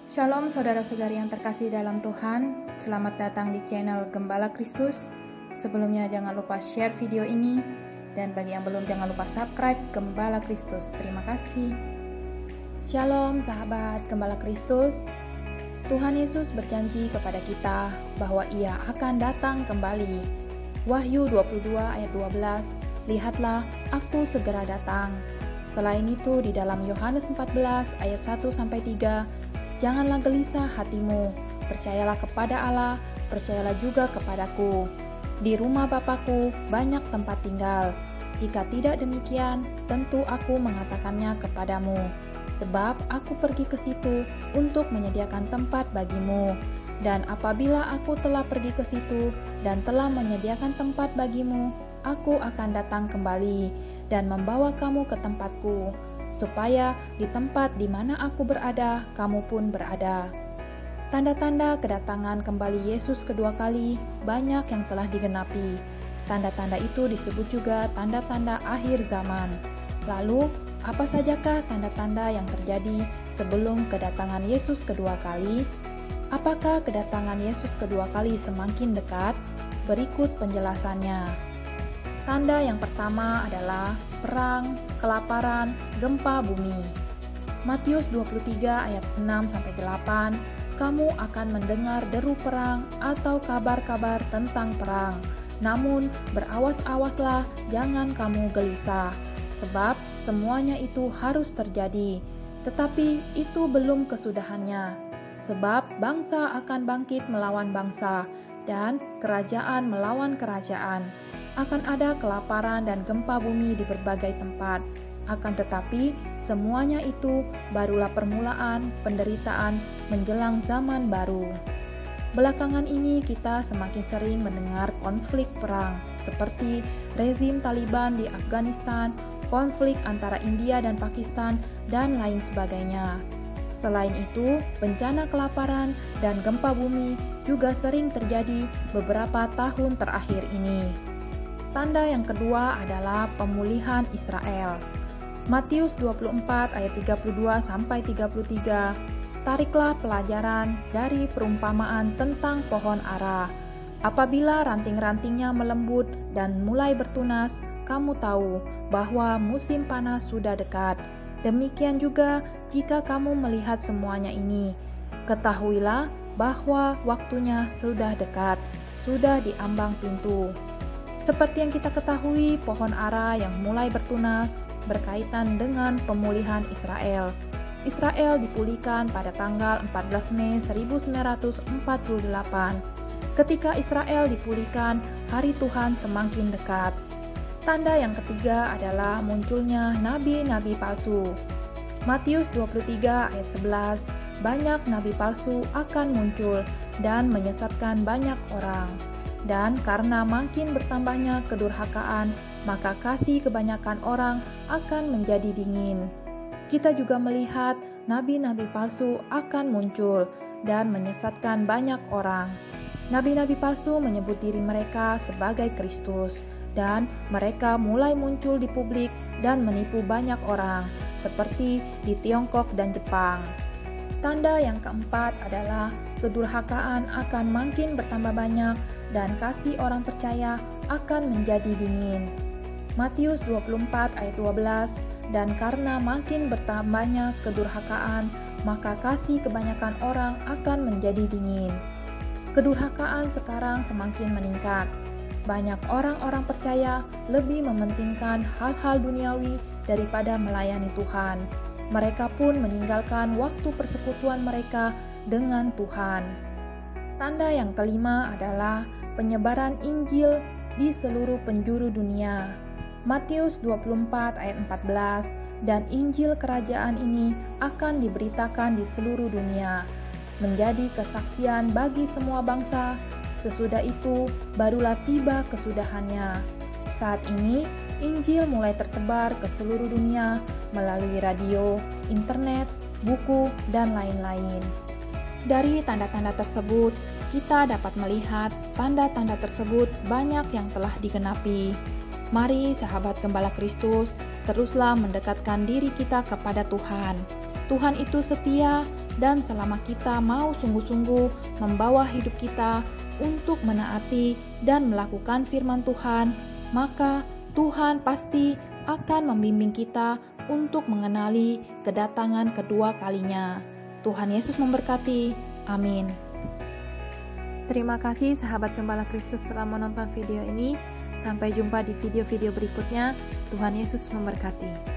Shalom saudara-saudari yang terkasih dalam Tuhan, selamat datang di channel Gembala Kristus. Sebelumnya jangan lupa share video ini, dan bagi yang belum jangan lupa subscribe Gembala Kristus. Terima kasih. Shalom sahabat Gembala Kristus. Tuhan Yesus berjanji kepada kita bahwa Ia akan datang kembali. Wahyu 22 ayat 12, lihatlah aku segera datang. Selain itu di dalam Yohanes 14 ayat 1-3, janganlah gelisah hatimu, percayalah kepada Allah, percayalah juga kepadaku. Di rumah Bapakku banyak tempat tinggal. Jika tidak demikian, tentu aku mengatakannya kepadamu. Sebab aku pergi ke situ untuk menyediakan tempat bagimu. Dan apabila aku telah pergi ke situ dan telah menyediakan tempat bagimu, aku akan datang kembali dan membawa kamu ke tempatku, supaya di tempat di mana aku berada, kamu pun berada. Tanda-tanda kedatangan kembali Yesus kedua kali banyak yang telah digenapi. Tanda-tanda itu disebut juga tanda-tanda akhir zaman. Lalu, apa sajakah tanda-tanda yang terjadi sebelum kedatangan Yesus kedua kali? Apakah kedatangan Yesus kedua kali semakin dekat? Berikut penjelasannya. Tanda yang pertama adalah perang, kelaparan, gempa bumi. Matius 23 ayat 6-8, kamu akan mendengar deru perang atau kabar-kabar tentang perang. Namun berawas-awaslah, jangan kamu gelisah, sebab semuanya itu harus terjadi. Tetapi itu belum kesudahannya, sebab bangsa akan bangkit melawan bangsa, dan kerajaan melawan kerajaan. Akan ada kelaparan dan gempa bumi di berbagai tempat. Akan tetapi, semuanya itu barulah permulaan penderitaan menjelang zaman baru. Belakangan ini kita semakin sering mendengar konflik perang, seperti rezim Taliban di Afghanistan, konflik antara India dan Pakistan, dan lain sebagainya. Selain itu, bencana kelaparan dan gempa bumi juga sering terjadi beberapa tahun terakhir ini. Tanda yang kedua adalah pemulihan Israel. Matius 24 ayat 32-33, tariklah pelajaran dari perumpamaan tentang pohon ara. Apabila ranting-rantingnya melembut dan mulai bertunas, kamu tahu bahwa musim panas sudah dekat. Demikian juga jika kamu melihat semuanya ini, ketahuilah bahwa waktunya sudah dekat, sudah di ambang pintu. Seperti yang kita ketahui, pohon ara yang mulai bertunas berkaitan dengan pemulihan Israel. Israel dipulihkan pada tanggal 14 Mei 1948. Ketika Israel dipulihkan, hari Tuhan semakin dekat. Tanda yang ketiga adalah munculnya nabi-nabi palsu. Matius 23 ayat 11, banyak nabi palsu akan muncul dan menyesatkan banyak orang. Dan karena makin bertambahnya kedurhakaan, maka kasih kebanyakan orang akan menjadi dingin. Kita juga melihat nabi-nabi palsu akan muncul dan menyesatkan banyak orang. Nabi-nabi palsu menyebut diri mereka sebagai Kristus, dan mereka mulai muncul di publik dan menipu banyak orang, seperti di Tiongkok dan Jepang. Tanda yang keempat adalah kedurhakaan akan makin bertambah banyak dan kasih orang percaya akan menjadi dingin. Matius 24 ayat 12, dan karena makin bertambahnya kedurhakaan, maka kasih kebanyakan orang akan menjadi dingin. Kedurhakaan sekarang semakin meningkat. Banyak orang-orang percaya lebih mementingkan hal-hal duniawi daripada melayani Tuhan. Mereka pun meninggalkan waktu persekutuan mereka dengan Tuhan. Tanda yang kelima adalah penyebaran Injil di seluruh penjuru dunia. Matius 24 ayat 14, dan Injil kerajaan ini akan diberitakan di seluruh dunia, menjadi kesaksian bagi semua bangsa. Sesudah itu barulah tiba kesudahannya. Saat ini Injil mulai tersebar ke seluruh dunia melalui radio, internet, buku, dan lain-lain. Dari tanda-tanda tersebut, kita dapat melihat tanda-tanda tersebut banyak yang telah digenapi. Mari sahabat Gembala Kristus, teruslah mendekatkan diri kita kepada Tuhan. Tuhan itu setia dan selama kita mau sungguh-sungguh membawa hidup kita untuk menaati dan melakukan firman Tuhan, maka Tuhan pasti akan membimbing kita untuk mengenali kedatangan kedua kalinya. Tuhan Yesus memberkati. Amin. Terima kasih sahabat Gembala Kristus telah menonton video ini. Sampai jumpa di video-video berikutnya. Tuhan Yesus memberkati.